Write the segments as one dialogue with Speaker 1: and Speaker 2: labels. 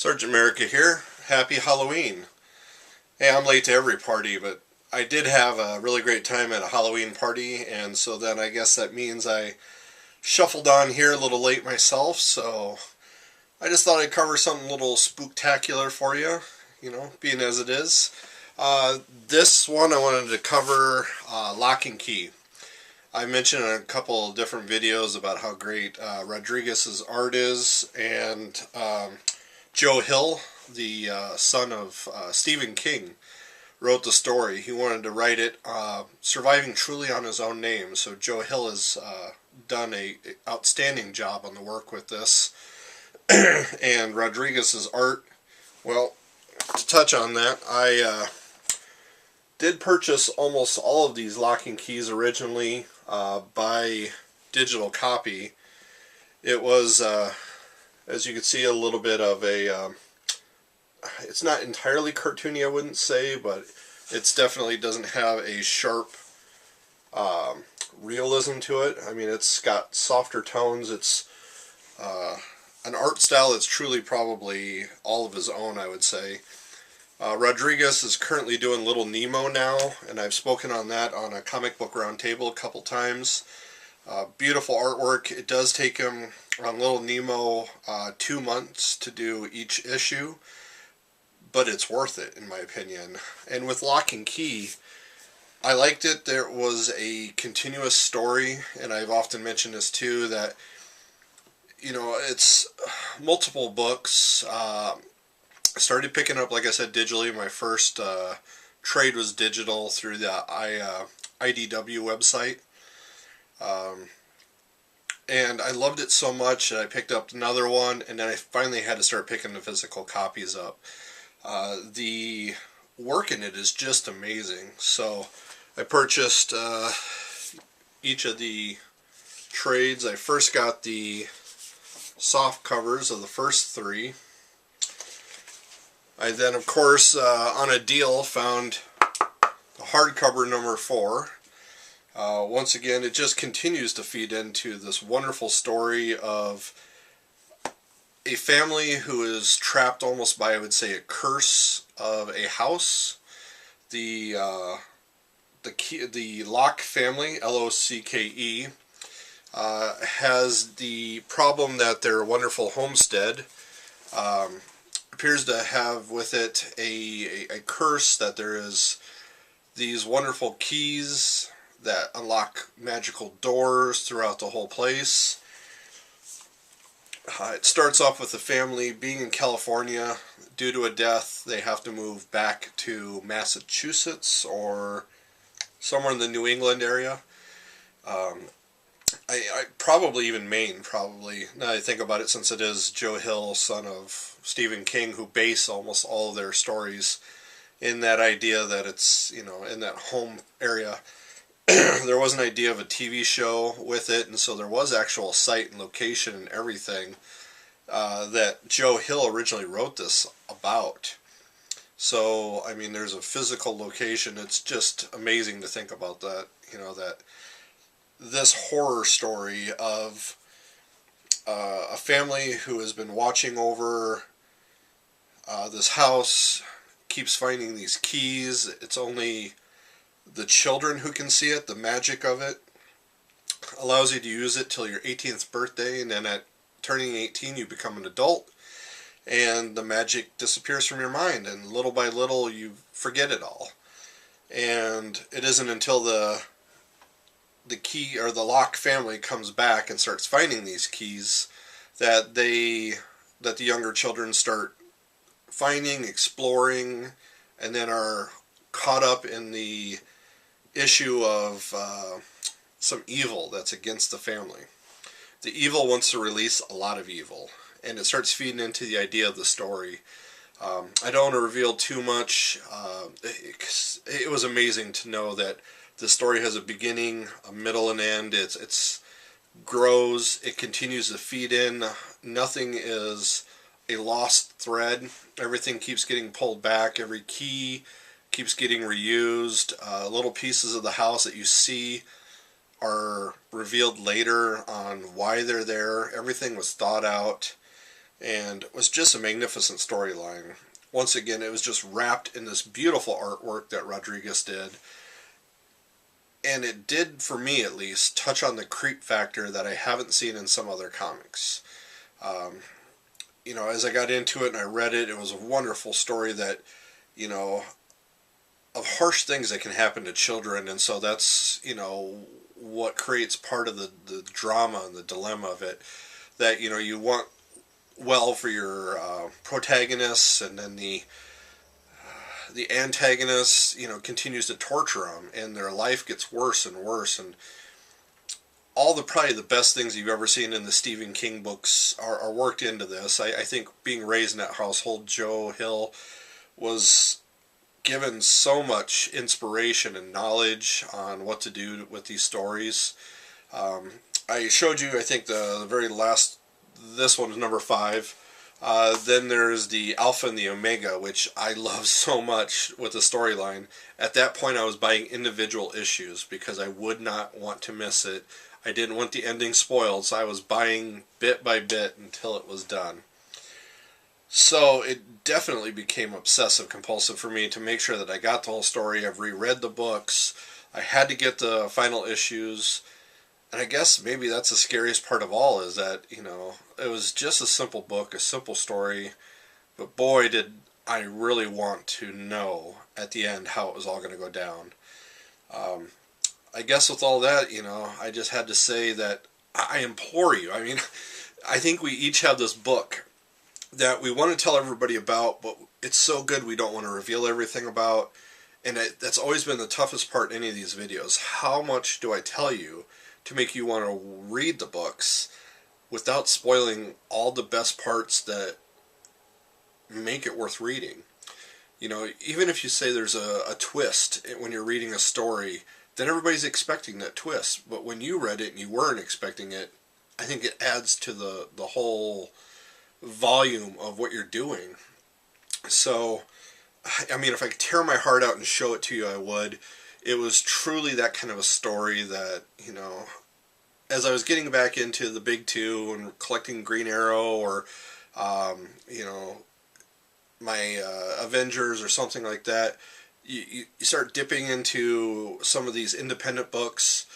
Speaker 1: Sergeant America here. Happy Halloween. Hey, I'm late to every party, but I did have a really great time at a Halloween party, and so then I guess that means I shuffled on here a little late myself, so I just thought I'd cover something a little spooktacular for you, being as it is. This one I wanted to cover Lock and Key. I mentioned in a couple of different videos about how great Rodriguez's art is, and Joe Hill, the son of Stephen King, wrote the story. He wanted to write it surviving truly on his own name, so Joe Hill has done a outstanding job on the work with this. And Rodriguez's art, well, to touch on that, I did purchase almost all of these Lock and Keys originally by digital copy. It was, as you can see, a little bit of a, it's not entirely cartoony, I wouldn't say, but it's definitely doesn't have a sharp realism to it. I mean, it's got softer tones. It's an art style that's truly probably all of his own, I would say. Rodriguez is currently doing Little Nemo now, and I've spoken on that on a comic book roundtable a couple times. Beautiful artwork. It does take him on Little Nemo 2 months to do each issue, but it's worth it in my opinion. And with Lock and Key, I liked it. There was a continuous story, and I've often mentioned this too, that it's multiple books. I started picking up, like I said, digitally. My first trade was digital through the IDW website. And I loved it so much that I picked up another one, and then I finally had to start picking the physical copies up. The work in it is just amazing. So I purchased each of the trades. I first got the soft covers of the first three. I then, of course, on a deal, found the hardcover number 4. Once again, it just continues to feed into this wonderful story of a family who is trapped almost by, I would say, a curse of a house. The Locke family, L-O-C-K-E, has the problem that their wonderful homestead appears to have with it a curse, that there is these wonderful keys that unlock magical doors throughout the whole place. It starts off with the family being in California. Due to a death, they have to move back to Massachusetts or somewhere in the New England area. I probably even Maine, probably, now that I think about it, since it is Joe Hill, son of Stephen King, who base almost all of their stories in that idea that it's, in that home area. There was an idea of a TV show with it, and so there was actual site and location and everything that Joe Hill originally wrote this about. So, I mean, there's a physical location. It's just amazing to think about that, that this horror story of a family who has been watching over this house, keeps finding these keys. It's only the children who can see it. The magic of it allows you to use it till your 18th birthday, and then at turning 18 you become an adult, and the magic disappears from your mind, and little by little you forget it all. And it isn't until the key or the Locke family comes back and starts finding these keys that the younger children start finding, exploring, and then are caught up in the issue of some evil that's against the family. The evil wants to release a lot of evil, and it starts feeding into the idea of the story. I don't want to reveal too much. It was amazing to know that the story has a beginning, a middle, and end. It's grows. It continues to feed in. Nothing is a lost thread. Everything keeps getting pulled back. Every key keeps getting reused. Little pieces of the house that you see are revealed later on why they're there. Everything was thought out. and it was just a magnificent storyline. Once again, it was just wrapped in this beautiful artwork that Rodriguez did, and it did, for me at least, touch on the creep factor that I haven't seen in some other comics. Um, as I got into it and I read it, it was a wonderful story that, you know, of harsh things that can happen to children, and so that's, what creates part of the drama and the dilemma of it, that, you want well for your protagonists, and then the antagonist, continues to torture them, and their life gets worse and worse, and all probably the best things you've ever seen in the Stephen King books are worked into this. I think being raised in that household, Joe Hill was given so much inspiration and knowledge on what to do with these stories. I showed you, I think, the very last, this one is number 5. Then there's the Alpha and the Omega, which I love so much with the storyline. At that point, I was buying individual issues because I would not want to miss it. I didn't want the ending spoiled, so I was buying bit by bit until it was done. So it definitely became obsessive compulsive for me to make sure that I got the whole story. I've reread the books. I had to get the final issues. And I guess maybe that's the scariest part of all, is that, it was just a simple book, a simple story. But boy, did I really want to know at the end how it was all going to go down. I guess with all that, I just had to say that I implore you. I mean, I think we each have this book that we want to tell everybody about, but it's so good we don't want to reveal everything about. And that's always been the toughest part in any of these videos. How much do I tell you to make you want to read the books without spoiling all the best parts that make it worth reading? Even if you say there's a twist when you're reading a story, then everybody's expecting that twist. But when you read it and you weren't expecting it, I think it adds to the whole volume of what you're doing. So, I mean, if I could tear my heart out and show it to you, I would. It was truly that kind of a story that, as I was getting back into the big two and collecting Green Arrow, or, my Avengers or something like that, you start dipping into some of these independent books,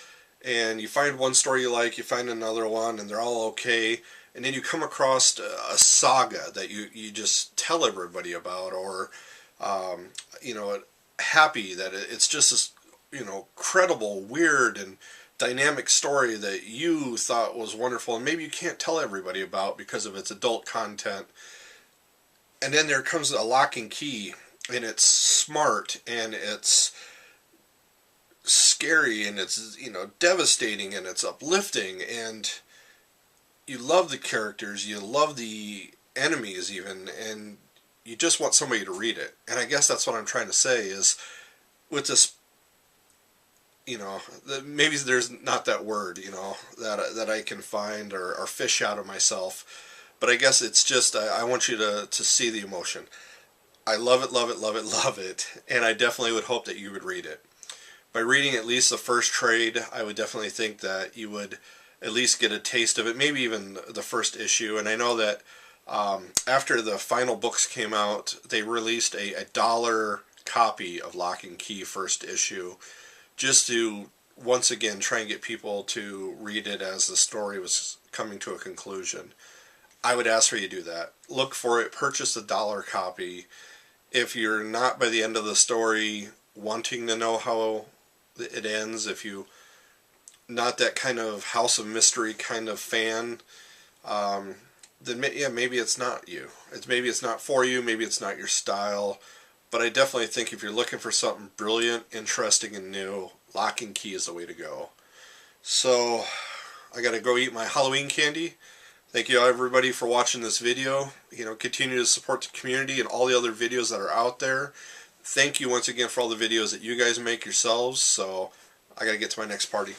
Speaker 1: and you find one story you like, you find another one, and they're all okay, and then you come across a saga that you just tell everybody about, or, happy that it's just this, credible, weird, and dynamic story that you thought was wonderful, and maybe you can't tell everybody about because of its adult content. And then there comes a Locke and Key, and it's smart, and it's scary, and it's, devastating, and it's uplifting, and you love the characters, you love the enemies even, and you just want somebody to read it. And I guess that's what I'm trying to say, is with this, maybe there's not that word, that I can find or fish out of myself, but I guess it's just, I want you to see the emotion. I love it, love it, love it, love it, and I definitely would hope that you would read it. By reading at least the first trade, I would definitely think that you would at least get a taste of it, maybe even the first issue. And I know that after the final books came out, they released a $1 copy of Locke and Key first issue, just to once again try and get people to read it as the story was coming to a conclusion. I would ask for you to do that. Look for it, purchase the $1 copy. If you're not, by the end of the story, wanting to know how it ends, if you not that kind of House of Mystery kind of fan, then yeah, maybe it's not you. Maybe it's not for you, maybe it's not your style, but I definitely think if you're looking for something brilliant, interesting, and new, Locke and Key is the way to go. So, I gotta go eat my Halloween candy. Thank you everybody for watching this video. Continue to support the community and all the other videos that are out there. Thank you once again for all the videos that you guys make yourselves. So I gotta get to my next party.